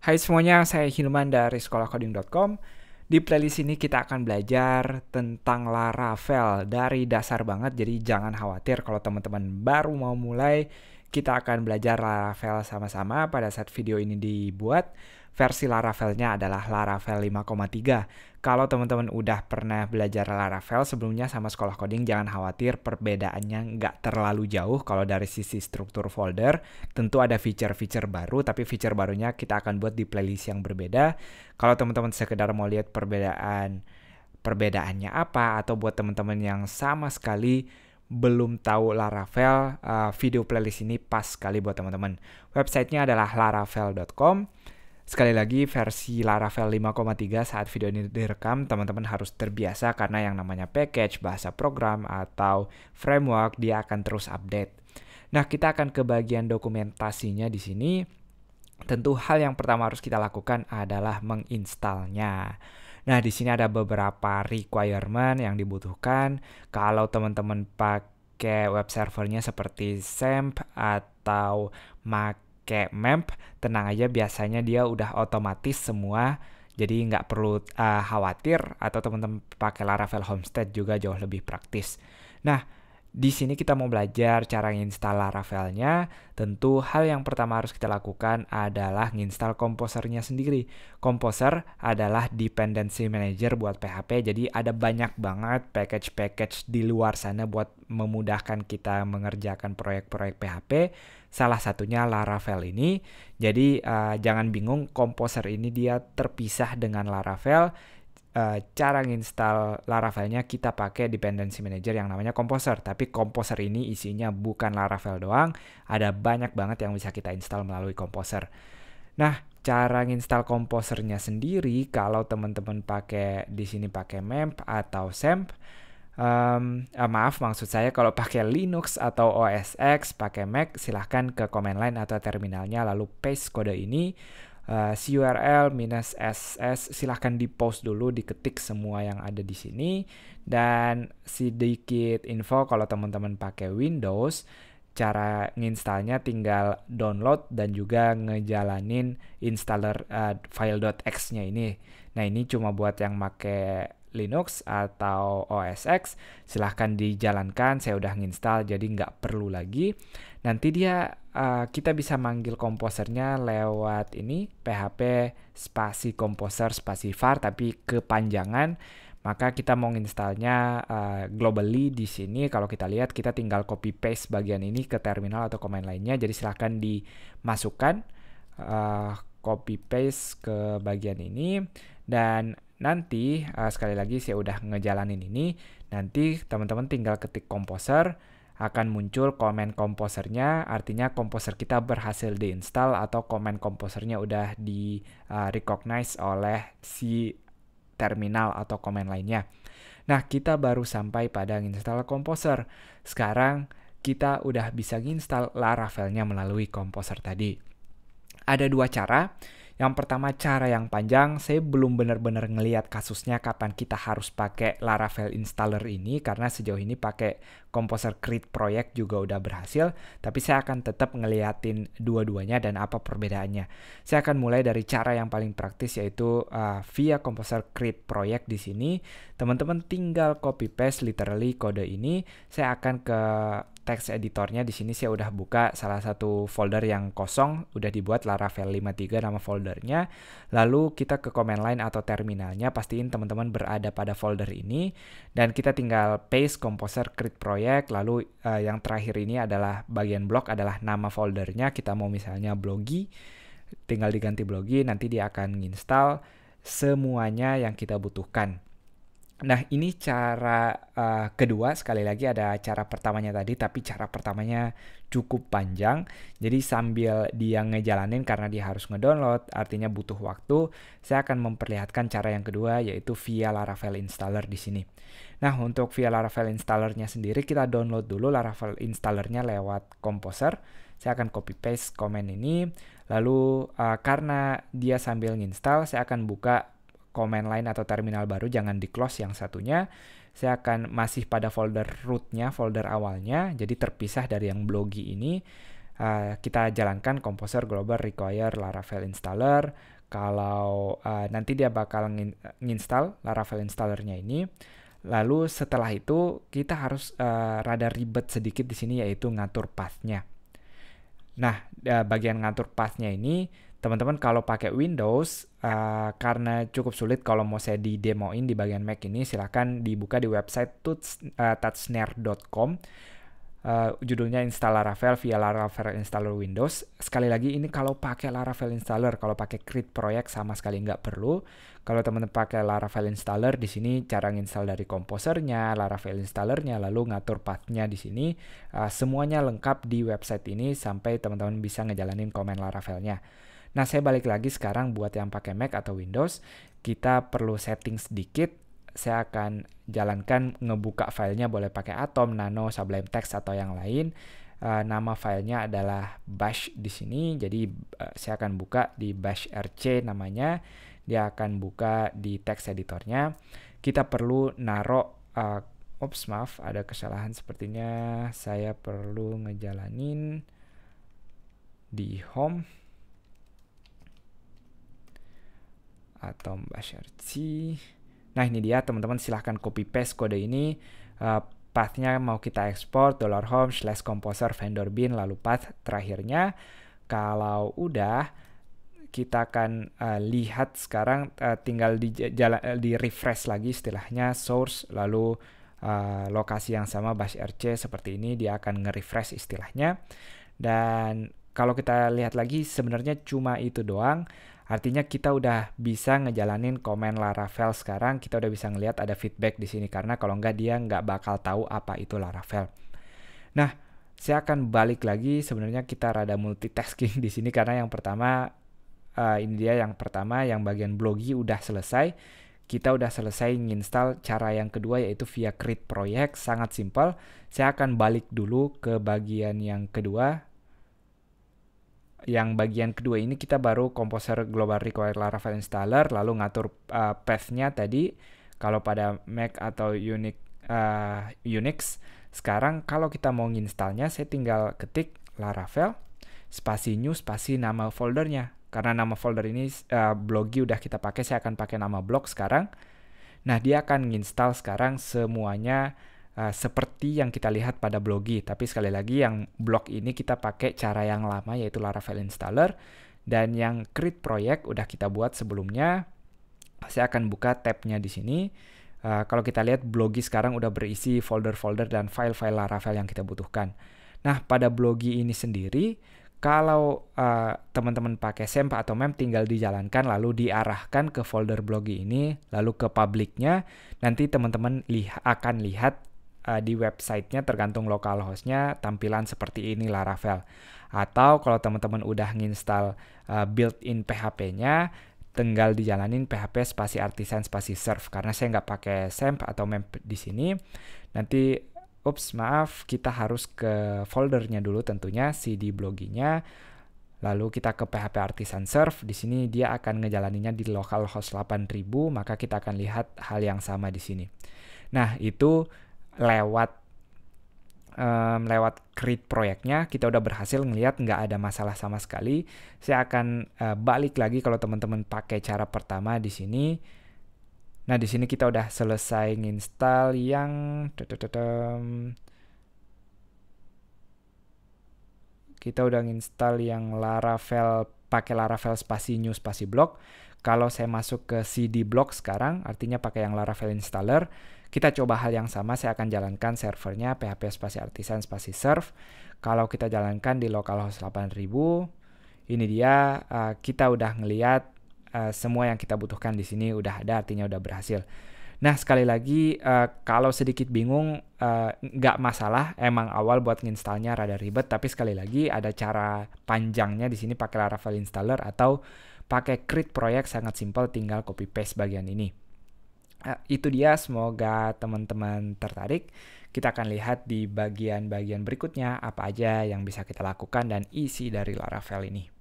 Hai semuanya, saya Hilman dari sekolahcoding.com. Di playlist ini kita akan belajar tentang Laravel dari dasar banget, jadi jangan khawatir kalau teman-teman baru mau mulai. Kita akan belajar Laravel sama-sama pada saat video ini dibuat. Versi Laravelnya adalah Laravel 5,3. Kalau teman-teman udah pernah belajar Laravel sebelumnya sama sekolah coding, jangan khawatir, perbedaannya nggak terlalu jauh. Kalau dari sisi struktur folder, tentu ada feature-feature baru, tapi feature barunya kita akan buat di playlist yang berbeda. Kalau teman-teman sekedar mau lihat perbedaannya apa, atau buat teman-teman yang sama sekali belum tahu Laravel, video playlist ini pas sekali buat teman-teman. Websitenya adalah laravel.com. Sekali lagi, versi Laravel 5,3 saat video ini direkam, teman-teman harus terbiasa karena yang namanya package, bahasa program, atau framework, dia akan terus update. Nah, kita akan ke bagian dokumentasinya di sini. Tentu hal yang pertama harus kita lakukan adalah menginstalnya. Nah, di sini ada beberapa requirement yang dibutuhkan. Kalau teman-teman pakai web servernya seperti XAMPP atau pakai MEMP, tenang aja, biasanya dia udah otomatis semua. Jadi nggak perlu khawatir, atau teman-teman pakai Laravel Homestead juga jauh lebih praktis. Nah, di sini kita mau belajar cara nginstal Laravelnya. Tentu hal yang pertama harus kita lakukan adalah nginstal komposernya sendiri. Composer adalah dependency manager buat PHP, jadi ada banyak banget package-package di luar sana buat memudahkan kita mengerjakan proyek-proyek PHP. Salah satunya Laravel ini. Jadi jangan bingung, Composer ini dia terpisah dengan Laravel. Cara nginstal Laravelnya kita pakai dependency manager yang namanya Composer. Tapi Composer ini isinya bukan Laravel doang, ada banyak banget yang bisa kita install melalui Composer. Nah, cara nginstal Composernya sendiri, kalau teman-teman pakai di sini pakai MEMP atau XAMPP, maksud saya kalau pakai Linux atau OS X, pakai Mac, silahkan ke command line atau terminalnya lalu paste kode ini. CURL -ss silahkan di post dulu, diketik semua yang ada di sini. Dan sedikit info, kalau teman-teman pakai Windows, cara nginstalnya tinggal download dan juga ngejalanin installer file.x-nya ini. Nah, ini cuma buat yang pakai Linux atau OS X, silahkan dijalankan. Saya udah nginstal jadi nggak perlu lagi. Nanti kita bisa manggil komposernya lewat ini php spasi komposer spasi var, tapi kepanjangan. Maka kita mau nginstalnya globally di sini. Kalau kita lihat, kita tinggal copy paste bagian ini ke terminal atau command lainnya. Jadi silahkan dimasukkan copy paste ke bagian ini. Dan nanti sekali lagi saya udah ngejalanin ini. Nanti teman-teman tinggal ketik komposer, akan muncul komen komposernya, artinya komposer kita berhasil diinstal atau komen komposernya udah di recognize oleh si terminal atau komen lainnya. Nah, kita baru sampai pada nginstal komposer. Sekarang kita udah bisa nginstal Laravelnya melalui komposer tadi. Ada dua cara. Yang pertama, cara yang panjang. Saya belum benar-benar ngelihat kasusnya kapan kita harus pakai Laravel installer ini, karena sejauh ini pakai Composer Create Project juga udah berhasil, tapi saya akan tetap ngeliatin dua-duanya dan apa perbedaannya. Saya akan mulai dari cara yang paling praktis, yaitu via Composer Create Project di sini. Teman-teman tinggal copy paste literally kode ini. Saya akan ke text editornya. Di sini saya udah buka salah satu folder yang kosong, udah dibuat Laravel 5.3 nama foldernya. Lalu kita ke command line atau terminalnya, pastiin teman-teman berada pada folder ini, dan kita tinggal paste Composer Create Project. Lalu yang terakhir ini adalah bagian blog, adalah nama foldernya. Kita mau misalnya blogi, tinggal diganti blogi, nanti dia akan nginstal semuanya yang kita butuhkan. Nah, ini cara kedua. Sekali lagi, ada cara pertamanya tadi, tapi cara pertamanya cukup panjang. Jadi sambil dia ngejalanin, karena dia harus ngedownload, artinya butuh waktu, saya akan memperlihatkan cara yang kedua, yaitu via Laravel installer di sini. Nah, untuk via Laravel installernya sendiri, kita download dulu Laravel installernya lewat Composer. Saya akan copy paste komen ini. Lalu karena dia sambil nginstal, saya akan buka command line atau terminal baru, jangan di close yang satunya. Saya akan masih pada folder rootnya, folder awalnya, jadi terpisah dari yang blogi ini. kita jalankan Composer Global Require Laravel Installer. Kalau nanti dia bakal nginstal Laravel Installernya ini. Lalu setelah itu kita harus rada ribet sedikit di sini, yaitu ngatur path-nya. Nah, bagian ngatur path-nya ini, teman-teman kalau pakai Windows, karena cukup sulit kalau mau saya di-demoin di bagian Mac ini, silahkan dibuka di website touchsnare.com. Judulnya Install Laravel via Laravel Installer Windows. Sekali lagi, ini kalau pakai Laravel Installer, kalau pakai Create Project sama sekali nggak perlu. Kalau teman-teman pakai Laravel Installer, di sini cara nginstal dari komposernya, Laravel Installernya, lalu ngatur path-nya di sini, semuanya lengkap di website ini sampai teman-teman bisa ngejalanin command Laravelnya. Nah, saya balik lagi sekarang buat yang pakai Mac atau Windows, kita perlu setting sedikit. Saya akan jalankan ngebuka filenya, boleh pakai Atom, Nano, Sublime Text atau yang lain. Nama filenya adalah bash di sini, jadi saya akan buka di bash rc namanya. Dia akan buka di text editornya. Kita perlu naruh, maaf, ada kesalahan sepertinya. Saya perlu ngejalanin di home Atom bash rc. Nah, ini dia teman-teman, silahkan copy paste kode ini. Path-nya mau kita ekspor $home/composer vendor bin, lalu path terakhirnya. Kalau udah, kita akan lihat sekarang, tinggal di refresh lagi istilahnya source, lalu lokasi yang sama bash rc seperti ini, dia akan nge-refresh istilahnya. Dan kalau kita lihat lagi, sebenarnya cuma itu doang. Artinya kita udah bisa ngejalanin command Laravel sekarang, kita udah bisa ngelihat ada feedback di sini, karena kalau nggak dia nggak bakal tahu apa itu Laravel. Nah, saya akan balik lagi, sebenarnya kita rada multitasking di sini karena yang pertama, ini dia yang pertama, yang bagian blogi udah selesai. Kita udah selesai nginstal. Cara yang kedua yaitu via create project, sangat simpel. Saya akan balik dulu ke bagian yang kedua. Yang bagian kedua ini kita baru Composer Global Require Laravel Installer, lalu ngatur path-nya tadi. Kalau pada Mac atau Unix, sekarang kalau kita mau nginstalnya, saya tinggal ketik Laravel, spasi new, spasi nama foldernya. Karena nama folder ini blogi udah kita pakai, saya akan pakai nama blog sekarang. Nah, dia akan nginstal sekarang semuanya seperti yang kita lihat pada blogi. Tapi sekali lagi, yang blog ini kita pakai cara yang lama, yaitu Laravel Installer. Dan yang create project udah kita buat sebelumnya. Saya akan buka tab-nya di sini. Kalau kita lihat, blogi sekarang udah berisi folder-folder dan file-file Laravel yang kita butuhkan. Nah, pada blogi ini sendiri, kalau teman-teman pakai XAMPP atau MEM, tinggal dijalankan lalu diarahkan ke folder blogi ini, lalu ke publiknya. Nanti teman-teman akan lihat di websitenya, tergantung localhostnya, tampilan seperti ini Laravel. Atau kalau teman-teman udah nginstal built-in PHP-nya, tinggal dijalanin PHP spasi artisan spasi serve. Karena saya nggak pakai XAMPP atau MEM di sini. Nanti maaf, kita harus ke foldernya dulu tentunya, cd bloginya. Lalu kita ke PHP Artisan Serve. Di sini dia akan ngejalaninnya di localhost 8000, maka kita akan lihat hal yang sama di sini. Nah, itu lewat create proyeknya kita udah berhasil ngelihat nggak ada masalah sama sekali. Saya akan balik lagi kalau teman-teman pakai cara pertama di sini. Nah, di sini kita udah selesai nginstal yang Laravel, pakai Laravel spasi new spasi blog. Kalau saya masuk ke cd blog sekarang, artinya pakai yang Laravel installer, kita coba hal yang sama. Saya akan jalankan servernya PHP spasi artisan spasi serve. Kalau kita jalankan di localhost 8000, ini dia, kita udah ngelihat semua yang kita butuhkan di sini udah ada, artinya udah berhasil. Nah, sekali lagi, kalau sedikit bingung, nggak masalah. Emang awal buat nginstalnya rada ribet, tapi sekali lagi ada cara panjangnya di sini pakai Laravel Installer atau pakai create project, sangat simpel, tinggal copy paste bagian ini. Itu dia, semoga teman-teman tertarik. Kita akan lihat di bagian-bagian berikutnya apa aja yang bisa kita lakukan dan isi dari Laravel ini.